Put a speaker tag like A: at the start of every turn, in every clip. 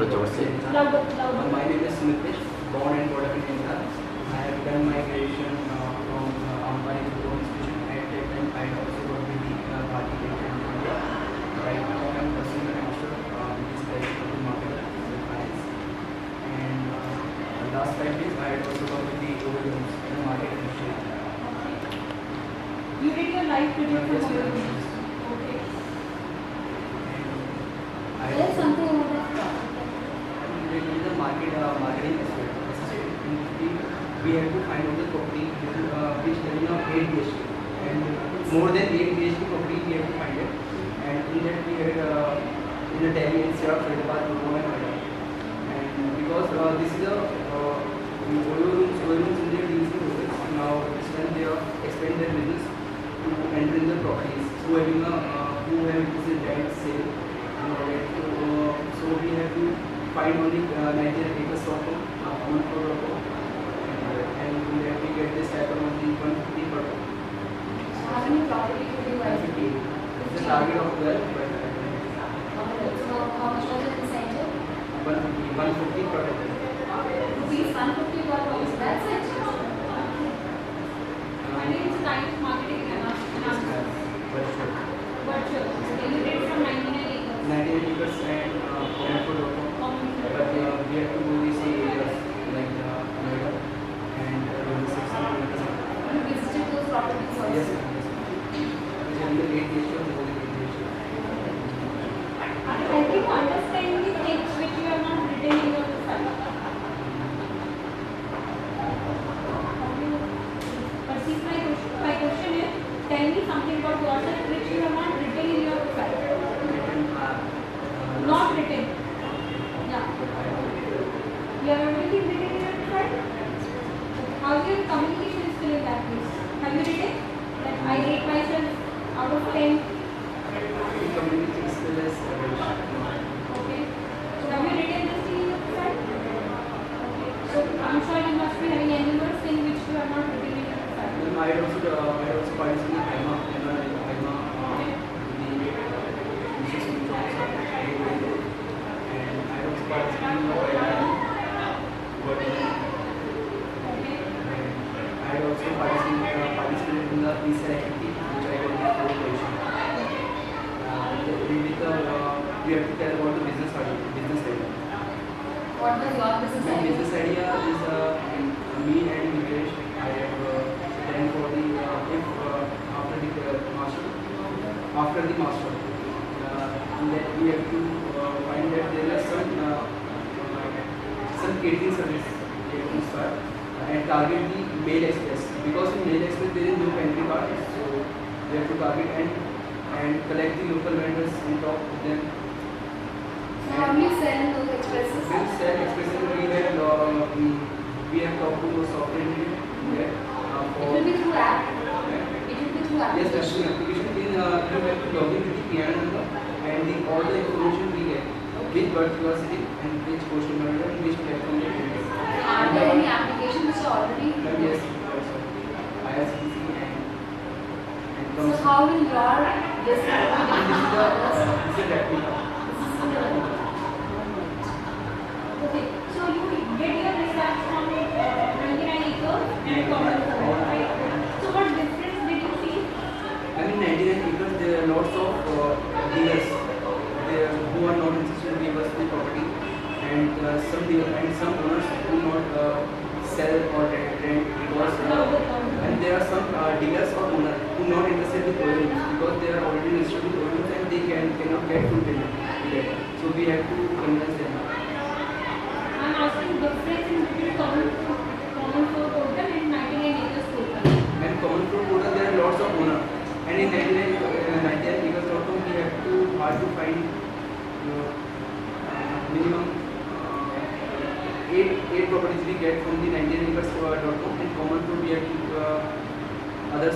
A: My name is Smitish, born and brought up in India. I have done my graduation from Ambani Global Institution at Tech, and I also got with the Bharati Tech in India. Right now I am pursuing a master which is like in marketing with finance. And last 5 days I had also got with the overrooms in the market industry.
B: You did your life project
A: Yes,
B: from
A: ma'am.
B: overseas. Okay.
C: There's something about that.
A: Related to the marketing aspect. We have to find out the property which is 8 BHK, and more than 8 BHK property we have to find it. And in that we had in the Delhi NCR, Hyderabad, Lucknow and Noida. And because this is a oil rooms in their deals with hotels, now it's when they expand their business to enter in the properties who have this land sale and all that. So we have to find only Nigerian.com, Common.com, and we have to get this type of only 150 per day.
C: How many properties would you like to
A: 150.
C: do?
A: It's a target of 12, but
C: So how much was the incentive?
A: 150 per day.
C: Rupees 150 per house. That's it.
B: I think it's a kind of marketing and
A: But sure.
B: virtual. Okay, you did from 99 acres.
A: 98% Common.com. But we have to do these areas like Noida and 26.
C: You visited those properties also.
A: Yes, yes. Which are in the 8 BHK or more than 8 BHK.
B: I think you understand the things which you have not written in your profile. Perceive my question. My question is, tell me something about yourself which you have not written in your profile. Not written. Yeah. You have everything written in your profile? How is your communication skill in that case? Have you written that I rate myself out of 10?
A: Community skill is
B: Okay. So have you written this in your profile? Okay. So I'm sure you must be having animals in which you are not written in your profile.
A: I also participate in IMA, the and I also participate in the
B: Okay.
A: I also participated in the PCI activity, which I got in the 4th position. We have to tell about the business idea.
C: What was your business
A: My
C: idea?
A: business idea is me and Nilesh. I have planned for the if after the master, that we have to find that there are some catering service we have to start and target the mail express, because in mail express there is no pantry card, so we have to target and collect the local vendors and talk with them.
C: So how do you sell those expresses?
A: We'll sell expressing we have talked to software engineer
C: It will be through app. It will be through
A: Yes,
C: application.
A: that's an application. You have to log in with the PIN number and all the information we get, which birth you are sitting and which postal number and which platform you are using.
C: Are there any applications which are already?
A: Yes, also IRCTC and
C: So how will your this be
A: and
C: different
A: this
C: from others?
A: is a replica.
B: Okay. So you did your research from 99 acres and common food, right? So what difference did you see?
A: And in 99 acres there are lots of dealers there who are not interested in giving us the property, and some owners who not sell or rent because and there are some dealers or owners who not interested in oil because they are already registered with oil and they cannot get full payment yet. So we have to convince them.
B: I'm asking difference in between common food total and 99 acres total.
A: And common fruit quota there are lots of owners, and in 99 acres.com we have to hard to find minimum 8 properties we get from the 99 acres.com, and common fruit we have to other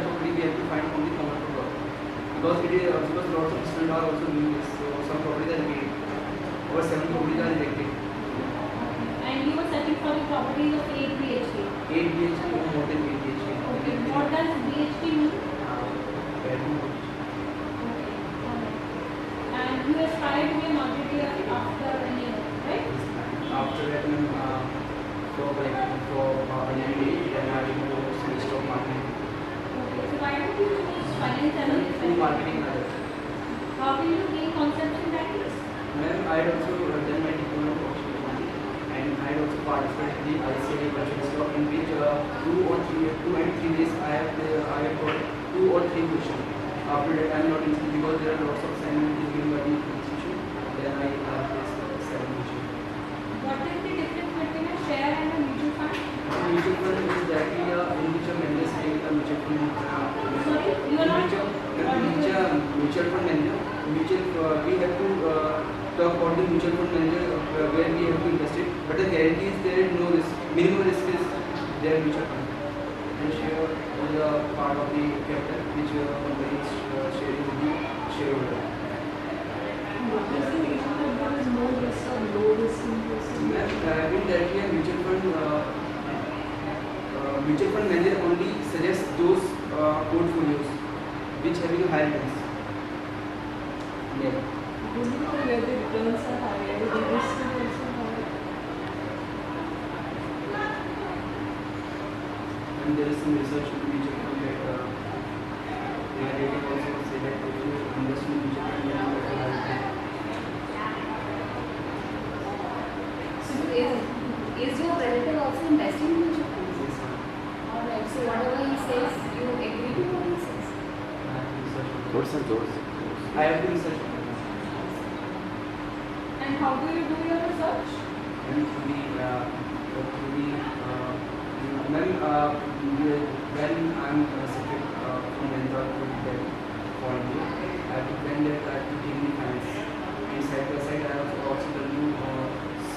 A: property we have to find from the common fruit.com, because because lots of students are also doing this, so some properties are made over 7 properties are rejected.
B: And you were searching for the properties of 8 BHK.
A: 8 BHK or more than 8 BHK.
B: Okay. What does BHK mean?
A: Bedroom.
B: Okay. And you aspire to be a marketer after any finance and
A: Ma'am,
B: business
A: through
B: management.
A: marketing and others.
B: How will you gain concepts in that case?
A: Ma'am, I had also done my diploma in professional accounting, and I had also participated in the ICAI questions law, in which 2 and 3 days I have got 2 or 3 questions. After that, I am not interested because there are lots of assignments given by the institution. Then I have this 7 questions.
B: What is the difference between a share and a mutual fund?
A: Mutual fund is directly in which a manager sitting with a mutual fund.
B: Sorry, you are not.
A: Mutual fund manager. We have to talk about the mutual fund manager where we have to invest it. But the guarantee is there is no risk. Minimum risk is their mutual fund. And share is a part of the capital which company is sharing with the shareholder.
D: What is the reason that there is no risk or low risk investment?
A: In directly a mutual fund manager only suggests those portfolios which having a higher risk. Yeah.
D: Only where the returns are higher, the risk is also higher.
A: And there is some research in mutual fund that my rating also say that if you invest in mutual fund, you have a higher risk.
C: So is your relative also investing in mutual funds?
A: Yes, ma'am.
C: Alright, so whatever he says, you agree to what he says.
A: I have to research on
E: जोर से जोर से
A: it. I have to research on it.
B: And how do you do your research?
A: And to be when I'm selected from Andhra to that point, I have to plan that I have to take the finance. And side by side, I have also done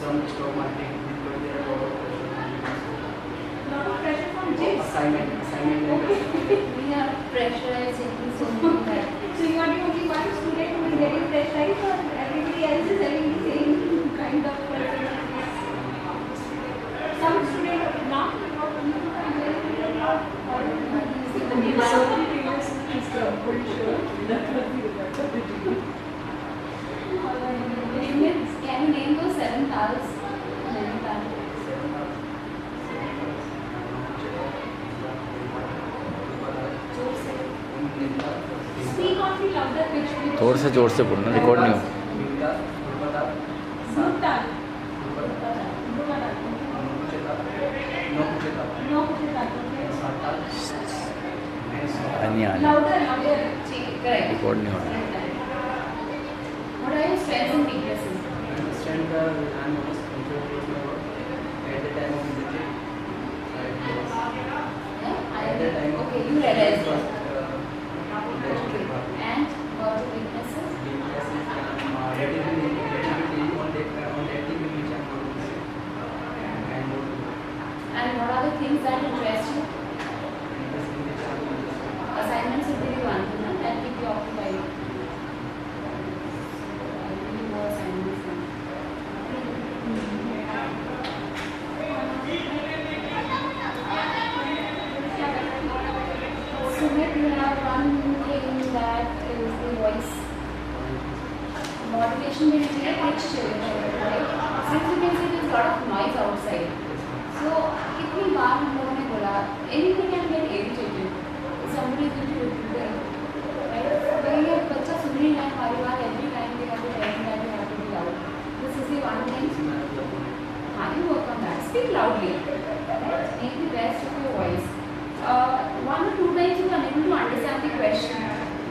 A: some stock market because there are a lot of pressure.
B: Lot of pressure from James.
A: Assignment and
C: We are pressurized taking so many that.
B: So you are the only one student who is getting pressurized, or everybody else is having the same kind of pressure? Some students now
D: The certain previous is the pretty sure that will be the
C: Can you name those 7 towels?
B: speak on the louder pitch.
E: थोड़ा सा जोर से बोलना record नहीं हो
B: Bhutan. No,
E: नहीं आ रही
B: louder, louder.
C: Correct.
E: Record नहीं हो रहा
C: What are your strengths and weaknesses?
A: understand I'm almost comfortable with my work. At the time of visit, at the time of
C: Okay, you realized
A: first,
C: that. Okay. And what are your weaknesses?
A: relatively on that thing which I'm not used to. And
C: And what are the things that interest you?
A: interesting which I'm not used to.
C: Assignments would be the one thing that keep you occupied. Really more assignments. Sumit, you have one thing that is the voice. Motivation will be a pitch change, right? Since you can see there's a lot of noise outside. So, कितनी बार हम लोगों ने बोला, anything can get irritated. Somebody is going to repeat it, right? When ये बच्चा सुन नहीं रहा है हमारी बात, every time they have to tell me that you have to be loud. This is the one thing. How do you work on that? Speak loudly. Right? Make the best of your voice. 1 or 2 times you are unable to understand the question.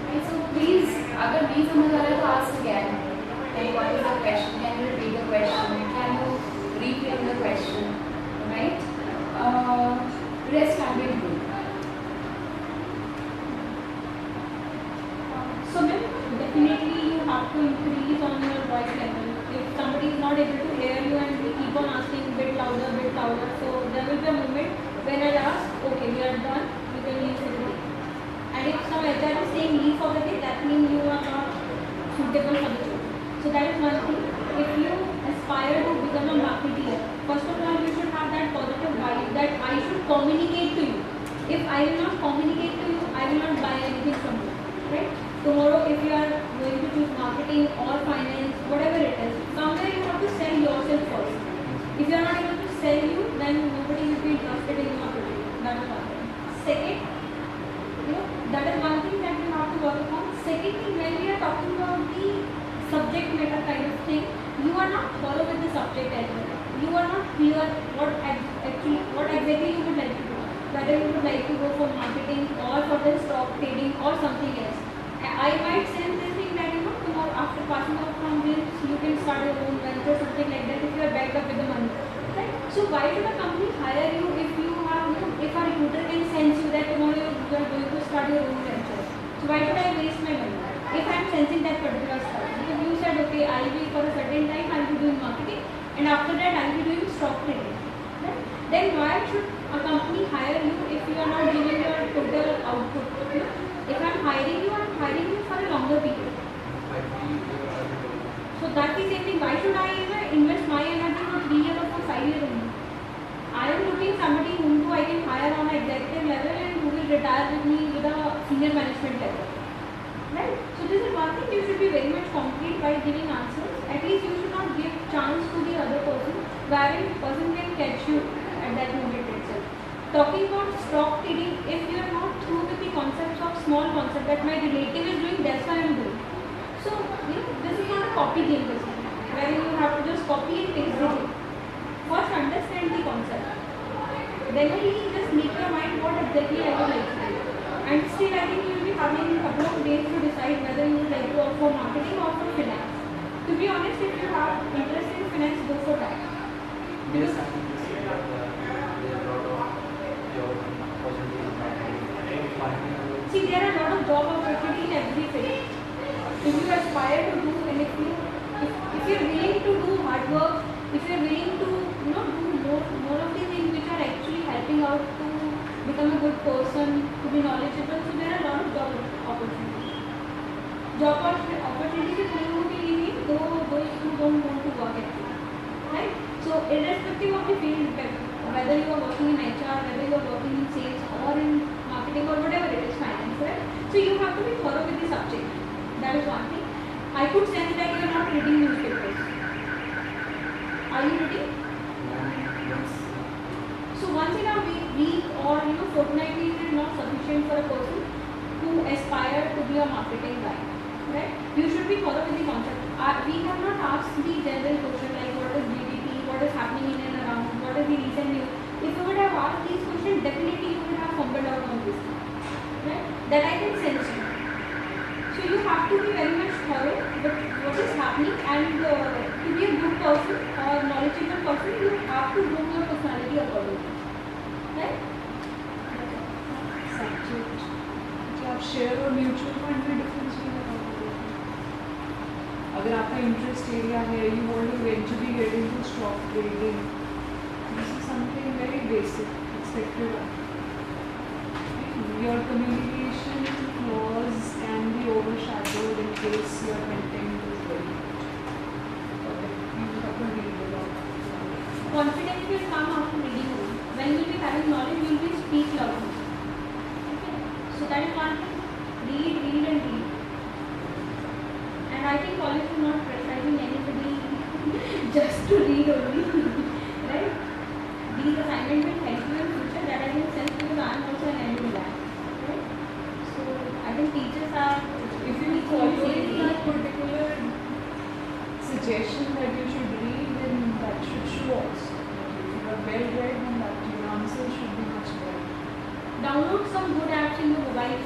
C: Right? So please, अगर नहीं समझ आ रहा है तो ask again. Like what is the question? Can you repeat the question? Can you reframe the question? Right? Rest can be improved.
B: So then definitely you have to increase on your voice level. If somebody is not able to hear you and we keep on asking bit louder, so there will be a moment when I'll ask, okay, we are done, you can leave for the day. And if some HR is saying leave for the day, that means you are not suitable for the job. So that is one thing. If you aspire to become a marketeer, first of all you should have that positive vibe that I should communicate to you. If I will not communicate to you, I will not buy anything from you. Right? Tomorrow if you are going to choose marketing or finance, whatever it is, somewhere you have to sell yourself first. If you are not able to sell you, then nobody will be interested in your product. That is one thing. Second, that is one thing that you work upon. Secondly, when we are talking about the subject matter kind of thing, you are not thorough with the subject as well. You are not clear what exactly you would like to do. Whether you would like to go for marketing or for the stock trading or something else. I might sense this thing that tomorrow after passing out from this, you can start your own venture, something like that, if you are backed up with the money. Right? So why should a company hire you if you have, if a recruiter can sense you that tomorrow you are going to start your own venture? So why should I waste my money if I am sensing that particular stuff? Because you said, okay, I will be for a certain time, I will be doing marketing, and after that I will be doing stock trading. Right? Then why should a company hire you if you are not giving your total output? If I am hiring you for a longer period. So that is the same thing. Why should I invest my energy for 3 years or for 5 years only? I am looking somebody whom I can hire on an executive level and who will retire with me with a senior management level. Right? So this is one thing, you should be very much concrete while giving answers. At least you should not give chance to the other person wherein the person can catch you at that moment itself. Talking about stock trading, if you are not through with the concepts of small concept that my relative is doing, that's why I am doing. So, this is not a copy game basically, where you have to just copy and paste it. First understand the concept. Then only just make your mind what exactly I would like to do. And still I think you will be having a couple of days to decide whether you would like to go for marketing or for finance. To be honest, if you have interest in finance, go for that.
A: Yes, I think this is that there are a lot of job opportunities.
B: See, there are a lot of job opportunities in every field. If you aspire to do, and if you are willing to do hard work, if you are willing to do more of the things which are actually helping out to become a good person, to be knowledgeable, so there are a lot of job opportunities. Job opportunities is only those who don't want to work actually, right? So irrespective of the field, whether you are working in HR, whether you are working in sales or in marketing or whatever it is, finance, right? So you have to be thorough with the subject. That is one thing. I could sense that you are not reading newspapers. Are you reading? So once in a week or fortnightly is not sufficient for a person who aspire to be a marketing guy. Right? You should be thorough with the concept. We have not asked the general question like what is GDP, what is happening in and around, what is the recent news. If you would have asked these questions, definitely you would have fumbled out on this. Right? That I can sense you. So you have to be very much thorough with what is happening, and to be a good person or knowledgeable person, you have to groom your personality accordingly. Right?
D: Subject. क्या आप share और mutual fund में difference भी बताओगे? अगर आपका interest area है, you want to eventually get into stock trading, this is something very basic expected of your communication flaws can be overshadowed in case your content is very good. But you have to read a lot.
B: Confidence will come after reading only. When you will be having knowledge, you will be speak loudly. Okay? So that is one thing. Read and read. And I think college is not pressurizing anybody just to read only. Right? These assignments will help you in future. That I think sense because I am also an MBA lab. Right? So I think teachers are,
D: If you follow that particular suggestion that you should read, then that should show also. If you are well read, then that your answer should be much better.
B: download some good apps in your mobile